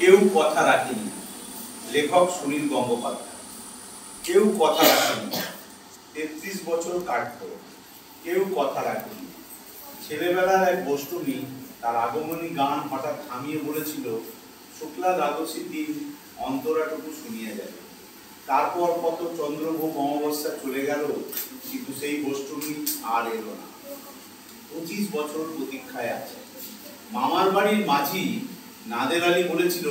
কেউ কথা রাখেনি। লেখক সুনীল গঙ্গোপাধ্যায়। কেউ কথা রাখেনি। 33 বছর কাটল, কেউ কথা রাখেনি। ছেলেবেলার এক বষ্টমী তার আগমনী গান হঠাৎ থামিয়ে বলেছিল, শুক্লা দ্বাদশীর দিন অন্তরাটুকু শুনিয়ে যাবে। তারপর কত চন্দ্রভোগ অমাবস্যা চলে গেল, কিন্তু সেই বষ্টমী আর এলো না। 25 বছর প্রতীক্ষায় আছে। মামার বাড়ির মাঝি নাদের আলী বলেছিল,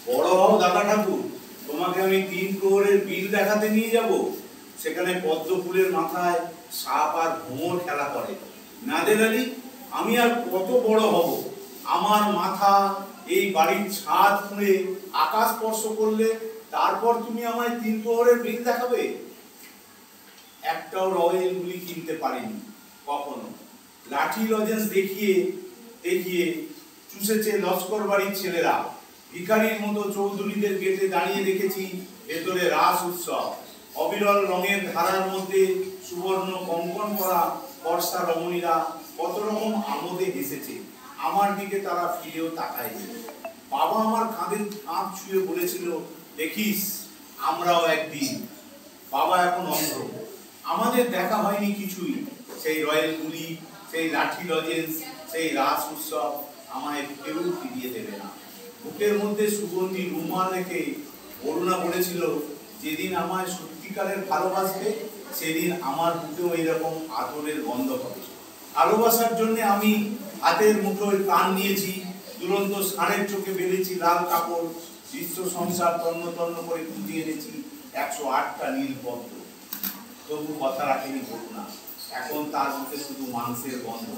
বড় হও দাদা ঠাকুর, তোমাকে আমি 3 প্রহরের বিল দেখাতে নিয়ে যাব। সেখানে পদ্ম ফুলের মাথায় সাপ আর ভোমর খেলা করে। নাদের আলী, আমি আর কত বড় হব? আমার মাথা এই বাড়ির ছাদ খুঁড়ে আকাশ স্পর্শ করলে তারপর তুমি আমায় 3 প্রহরের বিল দেখাবে? একটাও রয়েল গুলি কিনতে পারিনি কখনো। লাঠি লজেন্স দেখিয়ে দেখিয়ে চুষেছে লস্কর বাড়ির ছেলেরা। ভিখারির মতো চৌধুরীদের গেটে দাঁড়িয়ে দেখেছি ভেতরে রাস উৎসব। অবিরল রঙের ধারার মধ্যে সুবর্ণ কঙ্কন করা বর্ষা রমণীরা কত রকম আমোদে হেসেছে। আমার দিকে তারা ফিরেও তাকায়নি। বাবা আমার কাঁধের কাঁধ ছুঁয়ে বলেছিল, দেখিস আমরাও একদিন। বাবা এখন অন্ধ, আমাদের দেখা হয়নি কিছুই। সেই রয়েল গুলি, সেই লাঠি লজেন্স, সেই রাস উৎসব আমায় কেউ ফিরিয়ে দেবে না। বুকের মধ্যে সুগন্ধি রুমাল রেখে অরুণা বলেছিল, যেদিন আমায় সত্যিকারের ভালোবাসবে সেদিন আমার বুকেও এরকম আদরের গন্ধ হবে। ভালোবাসার জন্য আমি হাতের মুঠোয় প্রাণ নিয়েছি, দুরন্ত ষাঁড়ের চোখে বেঁধেছি লাল কাপড়, বিশ্ব সংসার তন্ন তন্ন করে খুঁজে এনেছি 108টা নীল পদ্ম। তবু কথা রাখেনি করুণা। এখন তার মুখে শুধু মাংসের গন্ধ।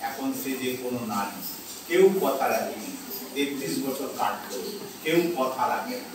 এখন সে যে কোনো নারী। কেউ কথা রাখেনি। 33 বছর কাটল, কেউ কথা রাখে না।